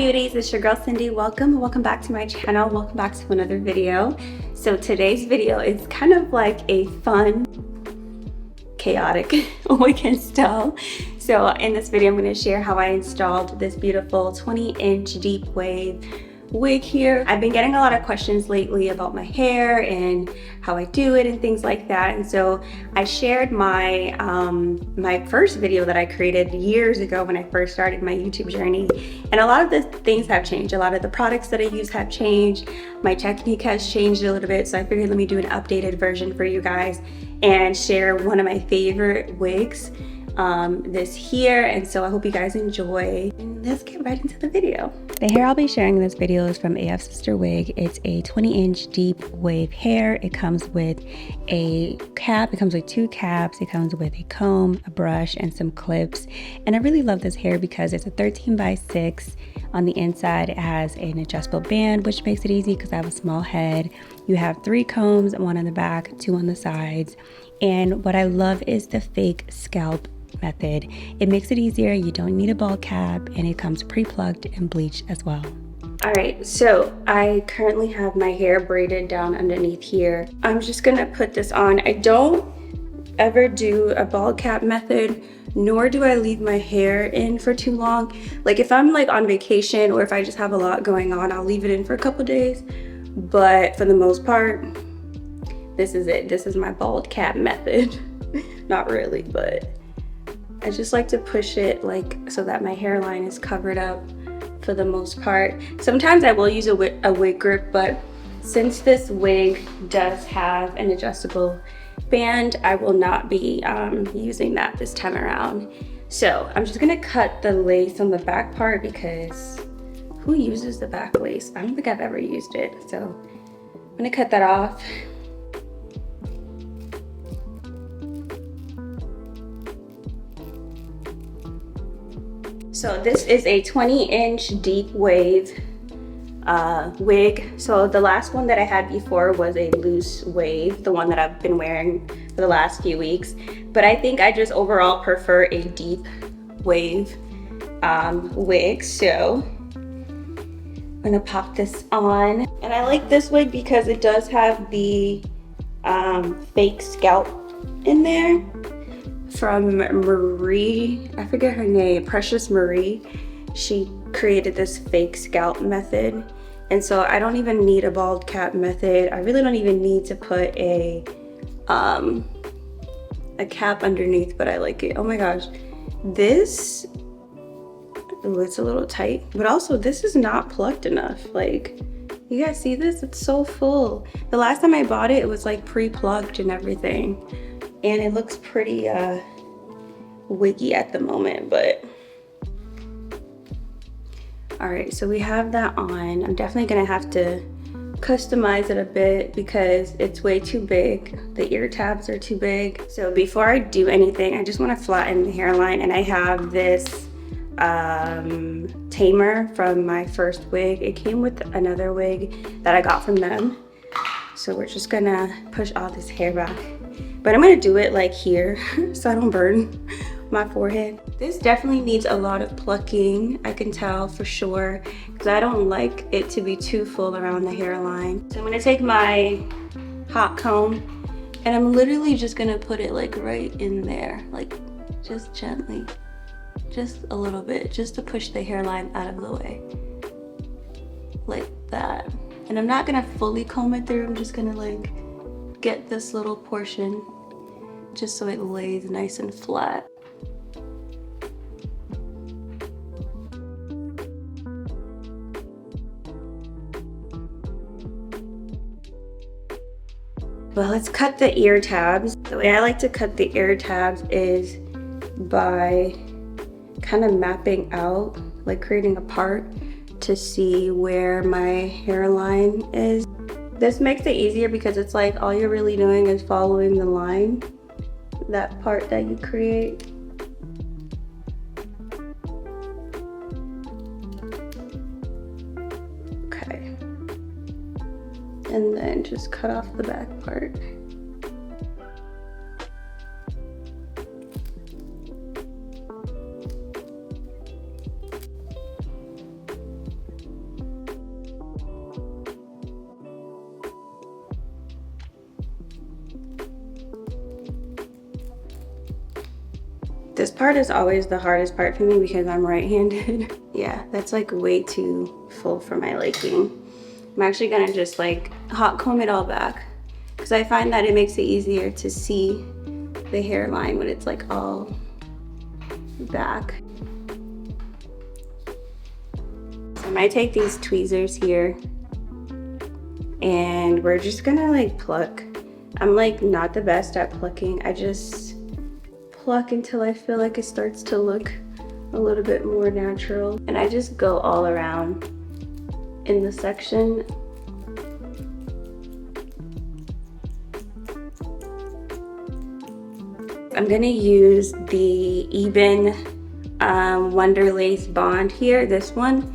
beauties, it's your girl Cindy. Welcome back to my channel. Welcome back to another video. So today's video is kind of like a fun, chaotic wig install. So in this video, I'm going to share how I installed this beautiful 20-inch deep wave wig here. I've been getting a lot of questions lately about my hair and how I do it and things like that. And so I shared my my first video that I created years ago when I first started my YouTube journey. And a lot of the things have changed. A lot of the products that I use have changed. My technique has changed a little bit. So I figured let me do an updated version for you guys and share one of my favorite wigs this here. And so I hope you guys enjoy, and let's get right into the video. The hair I'll be sharing in this video is from AF Sister Wig. It's a 20-inch deep wave hair. It comes with a cap, it comes with 2 caps, it comes with a comb, a brush, and some clips. And I really love this hair because it's a 13x6. On the inside, it has an adjustable band, which makes it easy because I have a small head. You have 3 combs, 1 on the back, 2 on the sides. And what I love is the fake scalp method. It makes it easier. You don't need a ball cap, and it comes pre-plucked and bleached as well. All right, so I currently have my hair braided down underneath here. I'm just gonna put this on. I don't ever do a ball cap method, nor do I leave my hair in for too long. Like if I'm like on vacation or if I just have a lot going on, I'll leave it in for a couple days. But for the most part, this is it. This is my bald cap method. Not really, but I just like to push it like so that my hairline is covered up for the most part. Sometimes I will use a wig grip, but since this wig does have an adjustable band, I will not be using that this time around. So I'm just gonna cut the lace on the back part because who uses the back lace? I don't think I've ever used it. So I'm gonna cut that off. So this is a 20-inch deep wave wig. So the last one that I had before was a loose wave, the one that I've been wearing for the last few weeks. But I think I just overall prefer a deep wave wig. So I'm gonna pop this on. And I like this wig because it does have the fake scalp in there. From Marie, I forget her name, Precious Marie. She created this fake scalp method. And so I don't even need a bald cap method. I really don't even need to put a cap underneath, but I like it. Oh my gosh, this, ooh, it's a little tight, but also this is not plucked enough. Like, you guys see this? It's so full. The last time I bought it, it was like pre-plucked and everything. And it looks pretty wiggy at the moment, but all right, so we have that on. I'm definitely gonna have to customize it a bit because it's way too big. The ear tabs are too big. So before I do anything, I just want to flatten the hairline, and I have this tamer from my first wig. It came with another wig that I got from them. So we're just gonna push all this hair back. But I'm gonna do it like here so I don't burn my forehead. This definitely needs a lot of plucking, I can tell for sure, because I don't like it to be too full around the hairline. So I'm gonna take my hot comb and I'm literally just gonna put it like right in there, like just gently, just a little bit, just to push the hairline out of the way, like that. And I'm not gonna fully comb it through, I'm just gonna like get this little portion just so it lays nice and flat. Well, let's cut the ear tabs. The way I like to cut the ear tabs is by kind of mapping out, like creating a part to see where my hairline is. This makes it easier because it's like all you're really doing is following the line, that part that you create. Okay. And then just cut off the back part. This part is always the hardest part for me because I'm right-handed. Yeah, that's like way too full for my liking. I'm actually gonna just like hot comb it all back because I find that it makes it easier to see the hairline when it's like all back. So I might take these tweezers here and we're just gonna like pluck. I'm like not the best at plucking. I just pluck until I feel like it starts to look a little bit more natural. And I just go all around in the section. I'm gonna use the Eben Wonder Lace Bond here, this one.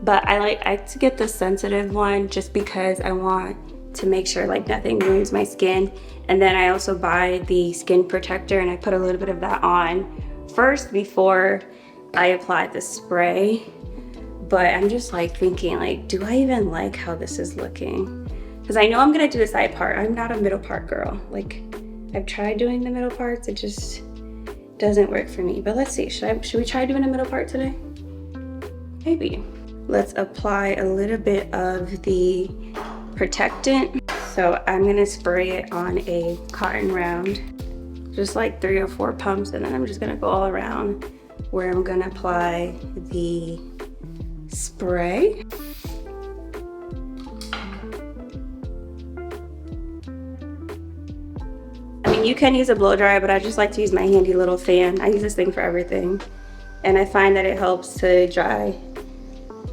But I like to get the sensitive one just because I want to make sure like nothing ruins my skin. And then I also buy the skin protector and I put a little bit of that on first before I apply the spray. But I'm just like thinking like, do I even like how this is looking? Because I know I'm gonna do the side part. I'm not a middle part girl. Like I've tried doing the middle parts, it just doesn't work for me. But let's see, should we try doing a middle part today? Maybe. Let's apply a little bit of the protectant. So I'm gonna spray it on a cotton round, just like 3 or 4 pumps, and then I'm just gonna go all around where I'm gonna apply the spray. I mean, you can use a blow dryer, but I just like to use my handy little fan. I use this thing for everything, and I find that it helps to dry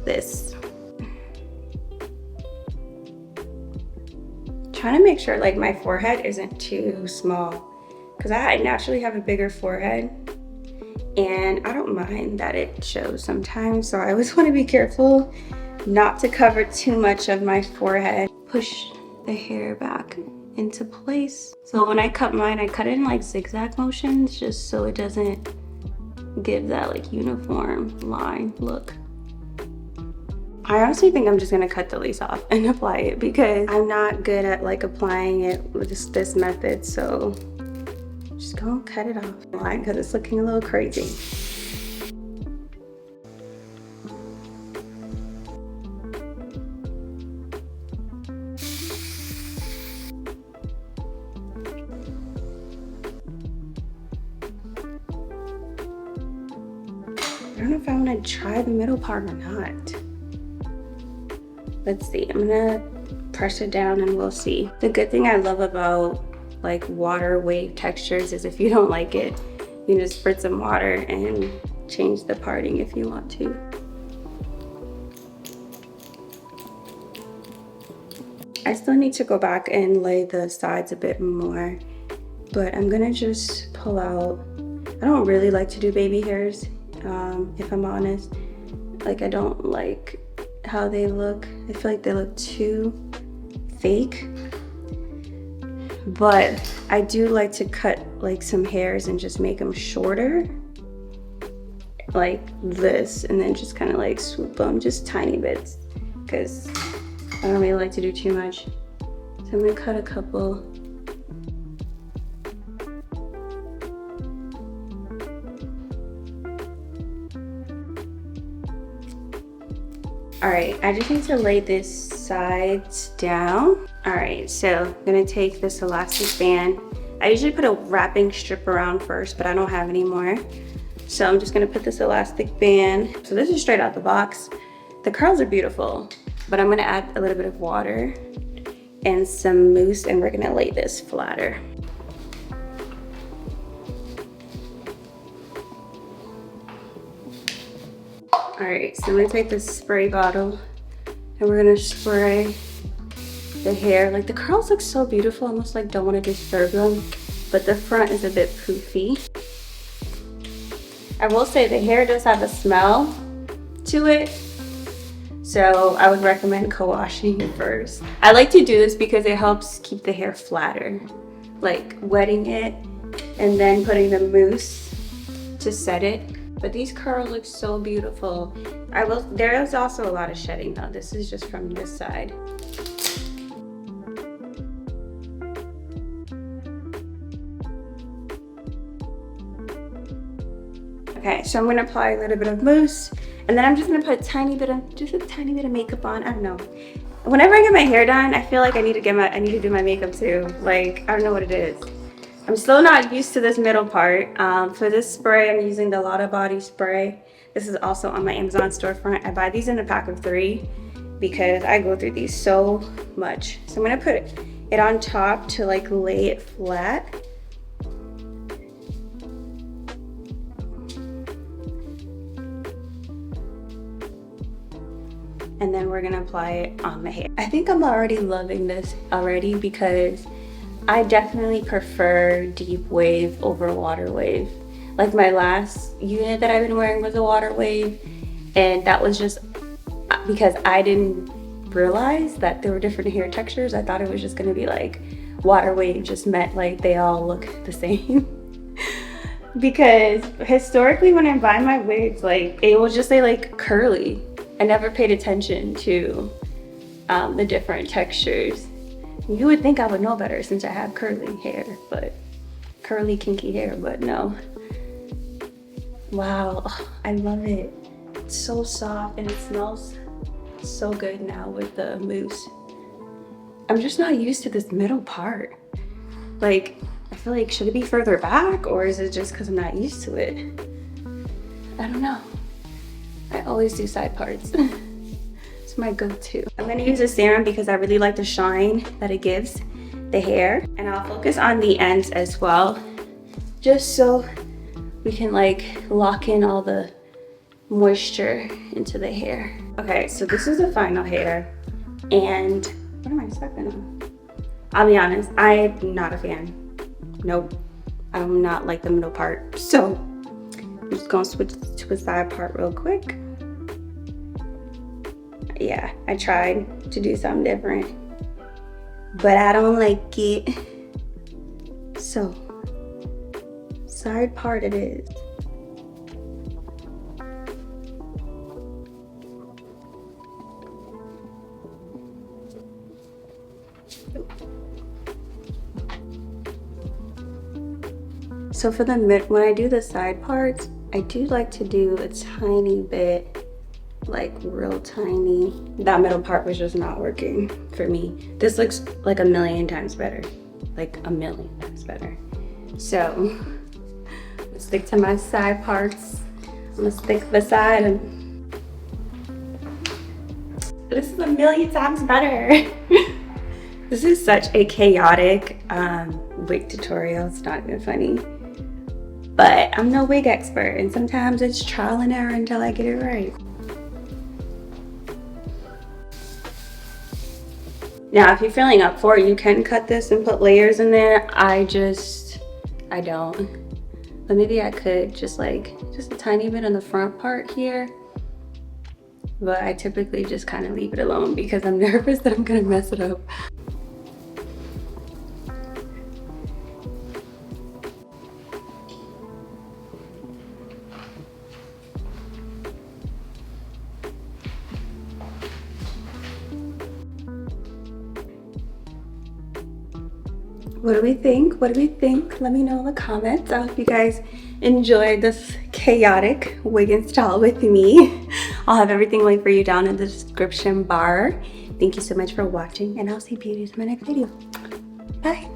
this. Trying to make sure like my forehead isn't too small because I naturally have a bigger forehead and I don't mind that it shows sometimes, so I always want to be careful not to cover too much of my forehead. Push the hair back into place. So when I cut mine, I cut it in like zigzag motions just so it doesn't give that like uniform line look. I honestly think I'm just gonna cut the lace off and apply it because I'm not good at like applying it with this method. So just go cut it off because it's looking a little crazy. I don't know if I want to try the middle part or not. Let's see, I'm gonna press it down and we'll see. The good thing I love about like water wave textures is if you don't like it, you can just spritz some water and change the parting if you want to. I still need to go back and lay the sides a bit more, but I'm gonna just pull out. I don't really like to do baby hairs, if I'm honest. Like I don't like how they look. I feel like they look too fake. But I do like to cut like some hairs and just make them shorter. Like this, and then just kind of like swoop them just tiny bits because I don't really like to do too much. So I'm gonna cut a couple. All right, I just need to lay this sides down. All right, so I'm gonna take this elastic band. I usually put a wrapping strip around first, but I don't have any more. So I'm just gonna put this elastic band. So this is straight out the box. The curls are beautiful, but I'm gonna add a little bit of water and some mousse, and we're gonna lay this flatter. All right, so I'm gonna take this spray bottle and we're gonna spray the hair. Like the curls look so beautiful, almost like don't wanna disturb them, but the front is a bit poofy. I will say the hair does have a smell to it, so I would recommend co-washing it first. I like to do this because it helps keep the hair flatter, like wetting it and then putting the mousse to set it. But these curls look so beautiful. There is also a lot of shedding though. This is just from this side. Okay, so I'm gonna apply a little bit of mousse, and then I'm just gonna put just a tiny bit of makeup on. I don't know. Whenever I get my hair done, I feel like I need to do my makeup too. Like, I don't know what it is. I'm still not used to this middle part. For this spray, I'm using the Lotta Body spray. This is also on my Amazon storefront. I buy these in a pack of 3 because I go through these so much. So I'm gonna put it on top to like lay it flat. And then we're gonna apply it on the hair. I think I'm already loving this already because I definitely prefer deep wave over water wave. Like my last unit that I've been wearing was a water wave, and that was just because I didn't realize that there were different hair textures. I thought it was just gonna be like water wave just meant like they all look the same. Because historically when I buy my wigs, like it will just say like curly. I never paid attention to the different textures. You would think I would know better since I have curly hair, but curly kinky hair, but no. Wow, oh, I love it. It's so soft and it smells so good now with the mousse. I'm just not used to this middle part. Like, I feel like, should it be further back, or is it just because I'm not used to it? I don't know. I always do side parts. It's my go-to. I'm gonna use a serum because I really like the shine that it gives the hair. And I'll focus on the ends as well, just so we can like lock in all the moisture into the hair. Okay, so this is the final hair. And what am I stepping on? I'll be honest, I'm not a fan. Nope, I'm not like the middle part. So I'm just gonna switch to a side part real quick. Yeah, I tried to do something different, but I don't like it. So, side part it is. So for the when I do the side parts, I do like to do a tiny bit, like real tiny. That middle part was just not working for me. This looks like a million times better, like a million times better. So let's stick to my side parts. I'm gonna stick beside them. This is a million times better. This is such a chaotic wig tutorial. It's not even funny. But I'm no wig expert, and sometimes it's trial and error until I get it right. Now, if you're feeling up for it, you can cut this and put layers in there. I don't. But maybe I could just a tiny bit on the front part here. But I typically just kind of leave it alone because I'm nervous that I'm gonna mess it up. What do we think? What do we think? Let me know in the comments. I hope you guys enjoyed this chaotic wig install with me. I'll have everything linked for you down in the description bar. Thank you so much for watching, and I'll see beauties in my next video. Bye.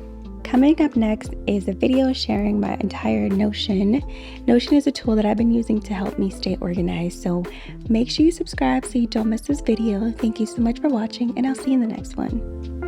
Coming up next is a video sharing my entire Notion. Notion is a tool that I've been using to help me stay organized, so make sure you subscribe so you don't miss this video. Thank you so much for watching, and I'll see you in the next one.